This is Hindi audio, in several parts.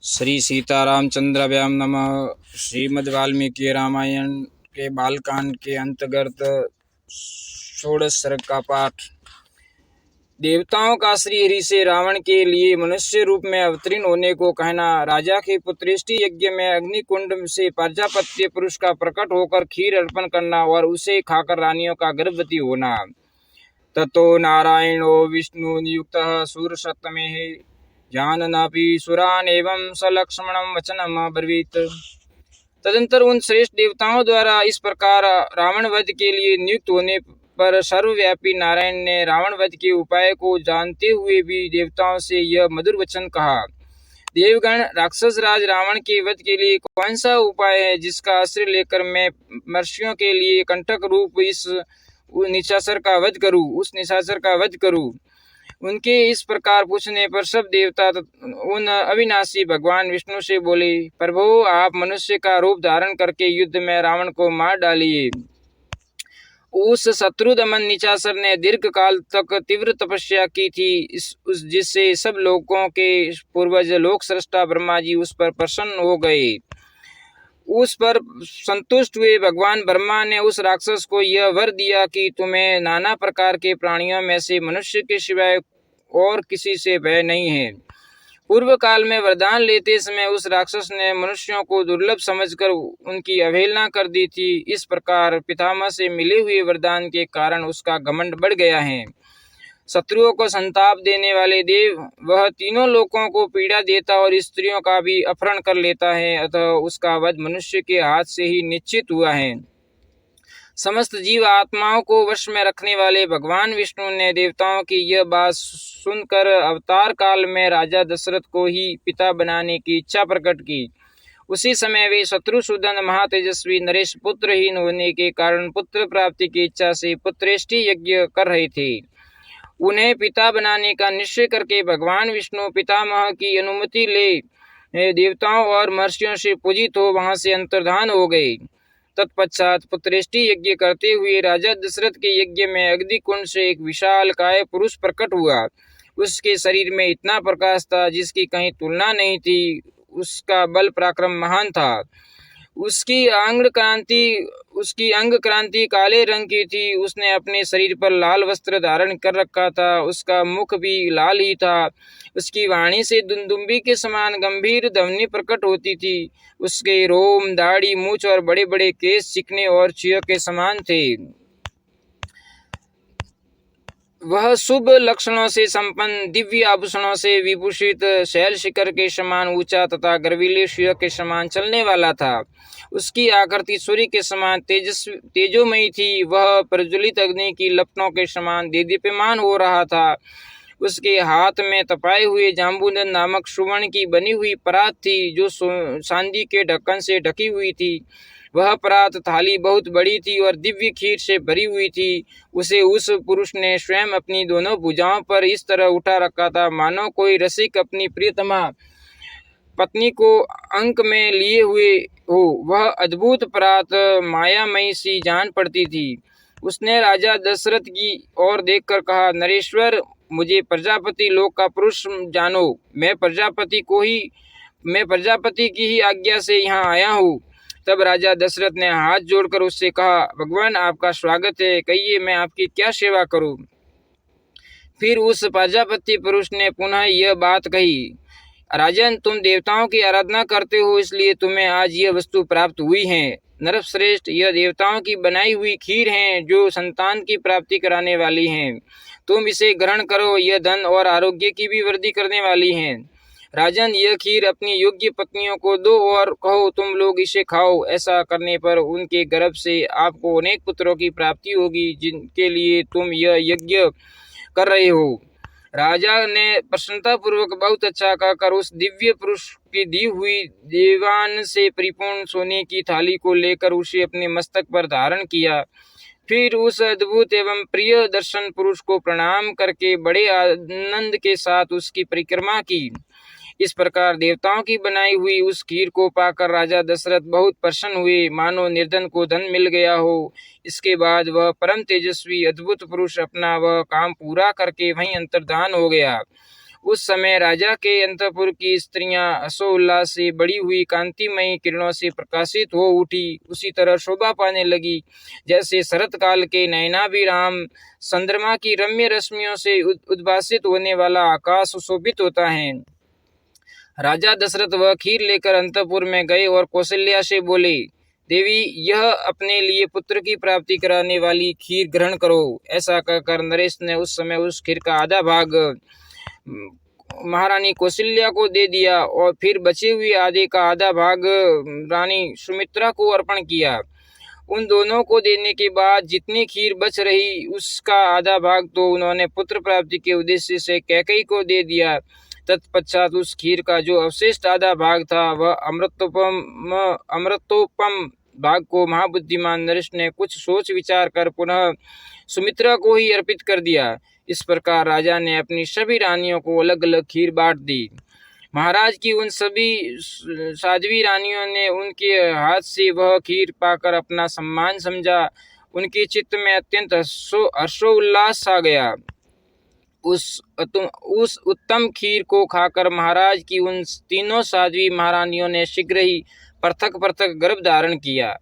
श्री सीतारामचंद्राभ्याम नमः। श्रीमद् वाल्मीकि रामायण के बालकांड के अंतर्गत षोडश सर्ग का पाठ। देवताओं का श्री हरि से रावण के लिए मनुष्य रूप में अवतीर्ण होने को कहना। राजा के पुत्रेष्टि यज्ञ में अग्निकुंड से प्रजापत्य पुरुष का प्रकट होकर खीर अर्पण करना और उसे खाकर रानियों का गर्भवती होना। ततो नारायणो विष्णु नियुक्तः सूरसप्तमेः जाननापि सुरान एवं सलक्ष्मणं वचनम अब्रवीत। तदंतर उन श्रेष्ठ देवताओं द्वारा इस प्रकार रावण वध के लिए नियुक्त होने पर सर्वव्यापी नारायण ने रावण वध के उपाय को जानते हुए भी देवताओं से यह मधुर वचन कहा। देवगण, राक्षस राज रावण के वध के लिए कौन सा उपाय है जिसका आश्रय लेकर मैं मर्षियों के लिए कंटक रूप इस निशाचर का वध करूं। उनके इस प्रकार पूछने पर सब देवता उन अविनाशी भगवान विष्णु से बोले, प्रभु, आप मनुष्य का रूप धारण करके युद्ध में रावण को मार डालिए। उस शत्रु दमन निशाचर ने दीर्घ काल तक तीव्र तपस्या की थी, जिससे सब लोगों के पूर्वज लोक सृष्टा ब्रह्मा जी उस पर प्रसन्न हो गए। उस पर संतुष्ट हुए भगवान ब्रह्मा ने उस राक्षस को यह वर दिया कि तुम्हें नाना प्रकार के प्राणियों में से मनुष्य के सिवाय और किसी से भय नहीं है। पूर्व काल में वरदान लेते समय उस राक्षस ने मनुष्यों को दुर्लभ समझकर उनकी अवहेलना कर दी थी। इस प्रकार पितामह से मिले हुए वरदान के कारण उसका घमंड बढ़ गया है। शत्रुओं को संताप देने वाले देव, वह तीनों लोकों को पीड़ा देता और स्त्रियों का भी अपहरण कर लेता है, अतः उसका वध मनुष्य के हाथ से ही निश्चित हुआ है। समस्त जीव आत्माओं को वश में रखने वाले भगवान विष्णु ने देवताओं की यह बात सुनकर अवतार काल में राजा दशरथ को ही पिता बनाने की इच्छा प्रकट की। उसी समय वे शत्रुसूदन महातेजस्वी नरेश पुत्रहीन होने के कारण पुत्र प्राप्ति की इच्छा से पुत्रेष्टि यज्ञ कर रहे थे। उन्हें पिता बनाने का निश्चय करके भगवान विष्णु पितामह की अनुमति ले देवताओं और महर्षियों से पूजित हो वहां से अंतर्धान हो गए। तत्पश्चात पुत्रेष्टि यज्ञ करते हुए राजा दशरथ के यज्ञ में अग्निकुंड से एक विशाल काय पुरुष प्रकट हुआ। उसके शरीर में इतना प्रकाश था जिसकी कहीं तुलना नहीं थी। उसका बल पराक्रम महान था। उसकी अंग क्रांति काले रंग की थी। उसने अपने शरीर पर लाल वस्त्र धारण कर रखा था। उसका मुख भी लाल ही था। उसकी वाणी से दुंदुम्बी के समान गंभीर ध्वनि प्रकट होती थी। उसके रोम, दाढ़ी, मूछ और बड़े बड़े केश चिकने और चीयों के समान थे। वह शुभ लक्षणों से संपन्न, दिव्य आभूषणों से विभूषित, शैल शिखर के समान ऊंचा तथा गर्वीले सूर्य के समान चलने वाला था। उसकी आकृति सूर्य के समान तेजोमयी थी। वह प्रज्वलित अग्नि की लपटों के समान देदीप्यमान हो रहा था। उसके हाथ में तपाए हुए जाम्बूनद नामक सुवर्ण की बनी हुई परात थी, जो चांदी के ढक्कन से ढकी हुई थी। वह परात थाली बहुत बड़ी थी और दिव्य खीर से भरी हुई थी। उसे उस पुरुष ने स्वयं अपनी दोनों भुजाओं पर इस तरह उठा रखा था मानो कोई रसिक अपनी प्रियतमा पत्नी को अंक में लिए हुए हो। वह अद्भुत परात मायामयी सी जान पड़ती थी। उसने राजा दशरथ की ओर देखकर कहा, नरेश्वर, मुझे प्रजापति लोक का पुरुष जानो। मैं प्रजापति की ही आज्ञा से यहाँ आया हूँ। तब राजा दशरथ ने हाथ जोड़कर उससे कहा, भगवान, आपका स्वागत है। कहिए, मैं आपकी क्या सेवा करूं? फिर उस प्रजापति पुरुष ने पुनः यह बात कही, राजन, तुम देवताओं की आराधना करते हो, इसलिए तुम्हें आज यह वस्तु प्राप्त हुई है। नरश्रेष्ठ, यह देवताओं की बनाई हुई खीर है जो संतान की प्राप्ति कराने वाली है। तुम इसे ग्रहण करो। यह धन और आरोग्य की भी वृद्धि करने वाली है। राजन, यह खीर अपनी योग्य पत्नियों को दो और कहो, तुम लोग इसे खाओ। ऐसा करने पर उनके गर्भ से आपको अनेक पुत्रों की प्राप्ति होगी, जिनके लिए तुम यह यज्ञ कर रहे हो। राजा ने प्रसन्नता पूर्वक बहुत अच्छा कहकर उस दिव्य पुरुष की दी हुई देवान से परिपूर्ण सोने की थाली को लेकर उसे अपने मस्तक पर धारण किया। फिर उस अद्भुत एवं प्रिय दर्शन पुरुष को प्रणाम करके बड़े आनंद के साथ उसकी परिक्रमा की। इस प्रकार देवताओं की बनाई हुई उस खीर को पाकर राजा दशरथ बहुत प्रसन्न हुए, मानो निर्धन को धन मिल गया हो। इसके बाद वह परम तेजस्वी अद्भुत पुरुष अपना वह काम पूरा करके वहीं अंतर्धान हो गया। उस समय राजा के अंतपुर की स्त्रियां हर्षोल्लास से बड़ी हुई कांतिमयी किरणों से प्रकाशित हो उठी। उसी तरह शोभा पाने लगी जैसे शरत काल के नयनाभिराम चंद्रमा की रम्य रश्मियों से उद्भासित होने वाला आकाश शोभित होता है। राजा दशरथ वह खीर लेकर अंतपुर में गए और कौशल्या से बोले, देवी, यह अपने लिए पुत्र की प्राप्ति कराने वाली खीर ग्रहण करो। ऐसा कहकर नरेश ने उस समय उस खीर का आधा भाग महारानी कौशल्या को दे दिया और फिर बचे हुए आधे का आधा भाग रानी सुमित्रा को अर्पण किया। उन दोनों को देने के बाद जितनी खीर बच रही उसका आधा भाग तो उन्होंने पुत्र प्राप्ति के उद्देश्य से कैकेयी को दे दिया। तत्पश्चात उस खीर का जो अवशिष्ट आधा भाग था वह अमृतोपम भाग को महाबुद्धिमान नरेश ने कुछ सोच विचार कर पुनः सुमित्रा को ही अर्पित कर दिया। इस प्रकार राजा ने अपनी सभी रानियों को अलग अलग खीर बांट दी। महाराज की उन सभी साध्वी रानियों ने उनके हाथ से वह खीर पाकर अपना सम्मान समझा। उनके चित्त में अत्यंत हर्षोल्लास आ गया। उस उत्तम खीर को खाकर महाराज की उन तीनों साध्वी महारानियों ने शीघ्र ही पृथक पृथक गर्भ धारण किया।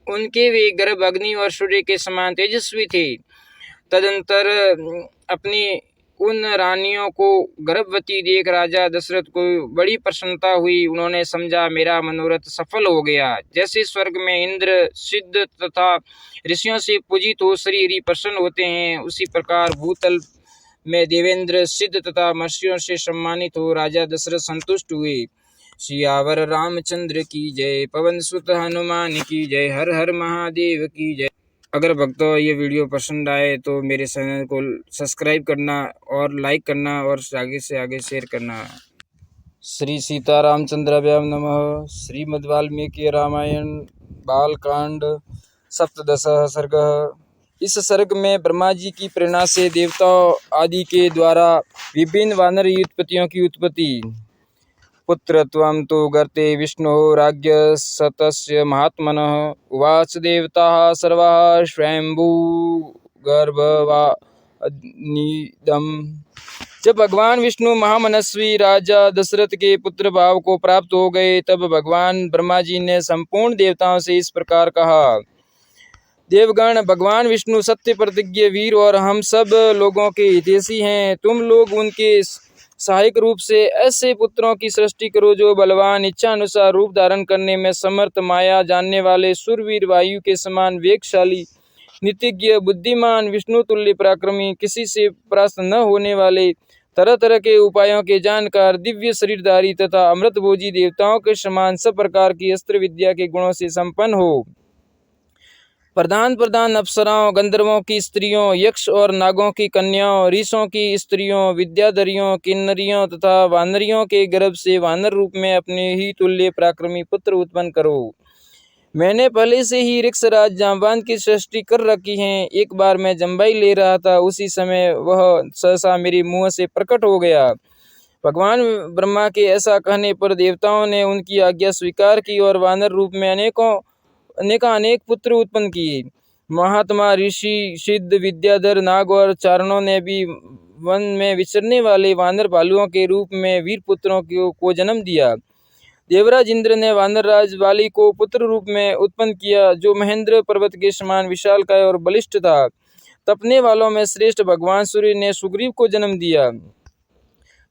उनके वे गर्भ अग्नि और सूर्य के समान तेजस्वी थे। तदंतर अपनी उन रानियों को गर्भवती देख राजा दशरथ को बड़ी प्रसन्नता हुई। उन्होंने समझा, मेरा मनोरथ सफल हो गया। जैसे स्वर्ग में इंद्र, सिद्ध तथा ऋषियों से पूजित हो श्री हरि प्रसन्न होते हैं, उसी प्रकार भूतल में देवेंद्र, सिद्ध तथा महर्षियों से सम्मानित हो राजा दशरथ संतुष्ट हुए। सियावर रामचंद्र की जय, पवन सुत हनुमान की जय, हर हर महादेव की जय। अगर भक्तों ये वीडियो पसंद आए तो मेरे चैनल को सब्सक्राइब करना और लाइक करना और आगे से आगे शेयर करना। श्री सीतारामचंद्राभ्याम नमः। श्रीमद् वाल्मीकि रामायण बालकांड सप्तदशः सर्गः। इस सर्ग में ब्रह्मा जी की प्रेरणा से देवताओं आदि के द्वारा विभिन्न वानर उत्पत्तियों की उत्पत्ति। पुत्रत्वं तु गर्ते विष्णुः राज्ञ सतस्य महात्मनः, उवाच देवताः सर्वाः स्वयंभू गर्भवानिदम्। जब भगवान विष्णु महामनस्वी राजा दशरथ के पुत्र भाव को प्राप्त हो गए तब भगवान ब्रह्मा जी ने संपूर्ण देवताओं से इस प्रकार कहा, देवगण, भगवान विष्णु सत्य प्रतिज्ञ वीर और हम सब लोगों के हितैषी हैं। तुम लोग उनके सहायक रूप से ऐसे पुत्रों की सृष्टि करो जो बलवान, इच्छा अनुसार रूप धारण करने में समर्थ, माया जानने वाले, शूरवीर, वायु के समान वेगशाली, नीतिज्ञ, बुद्धिमान, विष्णु तुल्य पराक्रमी, किसी से परास्त न होने वाले, तरह तरह के उपायों के जानकार, दिव्य शरीरधारी तथा अमृतभोजी, देवताओं के समान सब प्रकार की अस्त्र विद्या के गुणों से संपन्न हो, प्रधान अप्सराओं, गंधर्वों की स्त्रियों, यक्ष और नागों की कन्याओं, ऋषियों की स्त्रियों, विद्याधरियों, किन्नरियों तथा वानरियों के गर्भ से वानर रूप में अपने ही तुल्य पराक्रमी पुत्र उत्पन्न करो। मैंने पहले से ही ऋक्षराज जांबान की सृष्टि कर रखी है। एक बार मैं जम्बाई ले रहा था, उसी समय वह सहसा मेरे मुंह से प्रकट हो गया। भगवान ब्रह्मा के ऐसा कहने पर देवताओं ने उनकी आज्ञा स्वीकार की और वानर रूप में अनेक पुत्र उत्पन्न किए। महात्मा, ऋषि, सिद्ध, विद्याधर, नाग और चारणों ने भी वन में विचरने वाले वानर भालुओं के रूप में वीर पुत्रों को जन्म दिया। देवराज इंद्र ने वानरराज वाली को पुत्र रूप में उत्पन्न किया, जो महेंद्र पर्वत के समान विशालकाय और बलिष्ठ था। तपने वालों में श्रेष्ठ भगवान सूर्य ने सुग्रीव को जन्म दिया।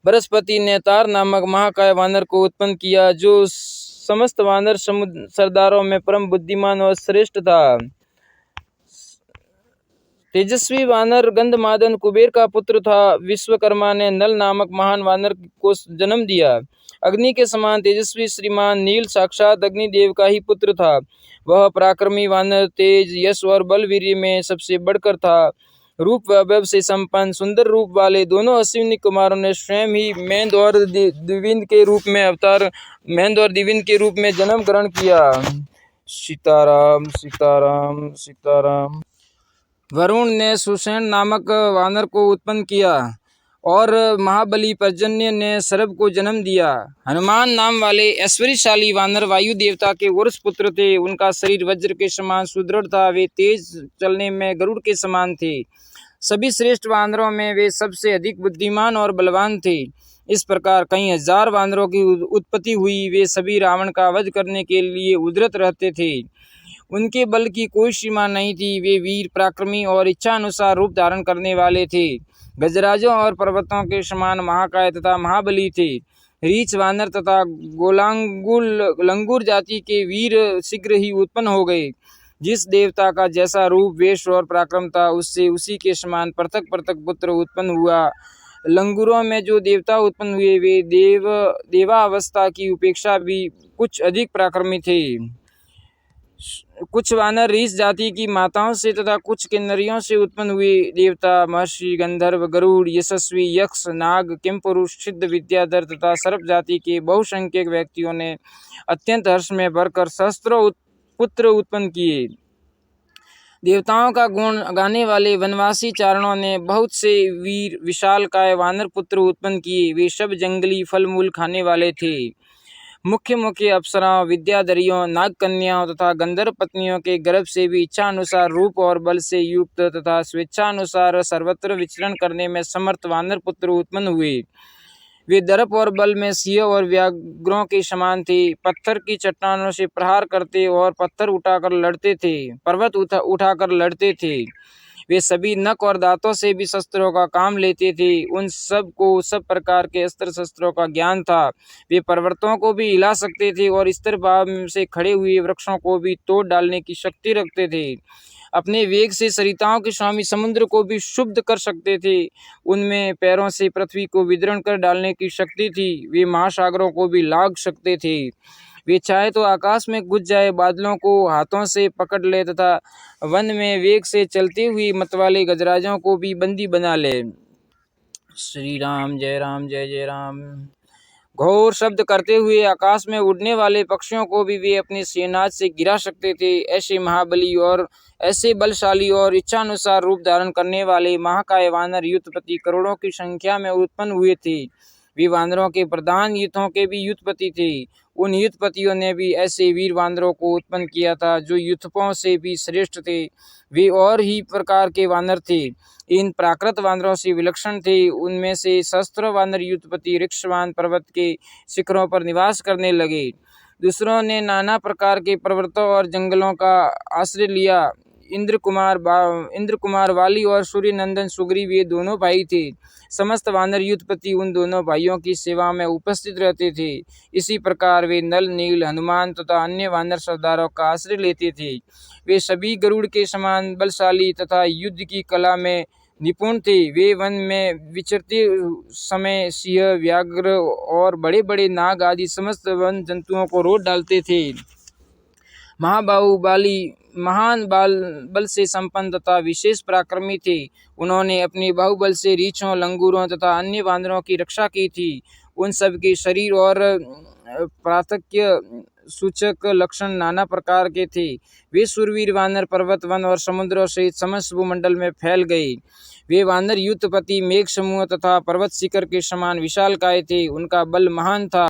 बृहस्पति ने तार नामक महाकाय वानर को उत्पन्न किया, जो समस्त वानर सरदारों में परम बुद्धिमान और श्रेष्ठ था। तेजस्वी वानर गंधमादन कुबेर का पुत्र था। विश्वकर्मा ने नल नामक महान वानर को जन्म दिया। अग्नि के समान तेजस्वी श्रीमान नील साक्षात अग्निदेव का ही पुत्र था। वह पराक्रमी वानर तेज, यश और बलवीर्य में सबसे बढ़कर था। रूप वैभव से संपन्न सुंदर रूप वाले दोनों अश्विनी कुमारों ने स्वयं ही महेंद और दिविंद के रूप में जन्म ग्रहण किया। सीताराम सीताराम सीताराम। वरुण ने सुषेण नामक वानर को उत्पन्न किया और महाबली पर्जन्य ने सरभ को जन्म दिया। हनुमान नाम वाले ऐश्वर्यशाली वानर वायु देवता के वरुष पुत्र थे। उनका शरीर वज्र के समान सुदृढ़ था। वे तेज चलने में गरुड़ के समान थे। सभी श्रेष्ठ वानरों में वे सबसे अधिक बुद्धिमान और बलवान थे। इस प्रकार कई हजार वानरों की उत्पत्ति हुई। वे सभी रावण का वध करने के लिए उद्यत रहते थे। उनके बल की कोई सीमा नहीं थी। वे वीर, पराक्रमी और इच्छा अनुसार रूप धारण करने वाले थे। गजराजों और पर्वतों के समान महाकाय तथा महाबली थे। रीछ, वानर तथा गोलांगुल लंगूर जाति के वीर शीघ्र ही उत्पन्न हो गए। जिस देवता का जैसा रूप, वेश और पराक्रम था, उससे उसी के समान पृथक पृथक पुत्र उत्पन्न हुआ। लंगूरों में जो देवता उत्पन्न हुए वे देवावस्था की उपेक्षा भी कुछ अधिक पराक्रमी थे। कुछ वानर रीछ जाति की माताओं से तथा कुछ किन्नरियों से उत्पन्न हुए। देवता, महर्षि, गंधर्व, गरुड़, यशस्वी, यक्ष, नाग, किमपुरुष, सिद्ध, विद्याधर तथा सर्प जाति के बहुसंख्यक व्यक्तियों ने अत्यंत हर्ष में भरकर सहस्त्रों पुत्र उत्पन्न किए। देवताओं का गुण गाने वाले वनवासी चारणों ने बहुत से वीर विशालकाय वानर पुत्र उत्पन्न किए। वे सब जंगली फल मूल खाने वाले थे। मुख्य अप्सराओं, विद्याधरियों, नाग कन्याओं तथा गंधर्व पत्नियों के गर्भ से भी इच्छा अनुसार रूप और बल से युक्त तथा स्वेच्छानुसार सर्वत्र विचरण करने में समर्थ वानर पुत्र उत्पन्न हुए। वे दर्प और बल में सिंह और व्याघ्रों के समान थे। पत्थर की चट्टानों से प्रहार करते और पत्थर उठाकर लड़ते थे, पर्वत उठाकर लड़ते थे। वे सभी नख और दांतों से भी शस्त्रों का काम लेते थे। उन सब को सब प्रकार के अस्त्र शस्त्रों का ज्ञान था। वे पर्वतों को भी हिला सकते थे और स्थिर भाव से खड़े हुए वृक्षों को भी तोड़ डालने की शक्ति रखते थे। अपने वेग से सरिताओं के स्वामी समुद्र को भी शुद्ध कर सकते थे। उनमें पैरों से पृथ्वी को विदीर्ण कर डालने की शक्ति थी। वे महासागरों को भी लांघ सकते थे। वे चाहे तो आकाश में घुस जाए, बादलों को हाथों से पकड़ ले तथा वन में वेग से चलते हुए मतवाले गजराजों को भी बंदी बना ले। श्री राम जय जय राम। घोर शब्द करते हुए आकाश में उड़ने वाले पक्षियों को भी वे अपने सेनाज से गिरा सकते थे। ऐसे महाबली और ऐसे बलशाली और इच्छानुसार रूप धारण करने वाले महाकाय वानर युद्धपति करोड़ों की संख्या में उत्पन्न हुए थे। वे वानरों के प्रधान युद्धों के भी युद्धपति थे। उन युद्धपतियों ने भी ऐसे वीर वानरों को उत्पन्न किया था जो युद्धपों से भी श्रेष्ठ थे। वे और ही प्रकार के वानर थे। इन प्राकृत वानरों से विलक्षण थे। उनमें से सहस्त्रों वानर युद्धपति ऋक्षवान पर्वत के शिखरों पर निवास करने लगे। दूसरों ने नाना प्रकार के पर्वतों और जंगलों का आश्रय लिया। इंद्र कुमार वाली और सूर्य नंदन सुग्रीव ये दोनों भाई थे। समस्त वानर युद्धपति उन दोनों भाइयों की सेवा में उपस्थित रहते थे। इसी प्रकार वे नल, नील, हनुमान तथा अन्य वानर सरदारों का आश्रय लेते थे। वे सभी गरुड़ के समान बलशाली तथा युद्ध की कला में निपुण थे। वे वन में विचरते समय सिंह, व्याघ्र और बड़े बड़े नाग आदि समस्त वन जंतुओं को रोक डालते थे। महाबाहुबली, महान बल से संपन्न तथा विशेष पराक्रमी थे। उन्होंने अपने बाहुबल से रीछों, लंगूरों तथा अन्य वानरों की रक्षा की थी। उन सब के शरीर और पार्थक्य सूचक लक्षण नाना प्रकार के थे। वे शूरवीर वानर पर्वत, वन और समुद्रों सहित समस्त भूमंडल में फैल गए। वे वानर युद्धपति मेघ समूह तथा पर्वत शिखर के समान विशालकाय थे। उनका बल महान था।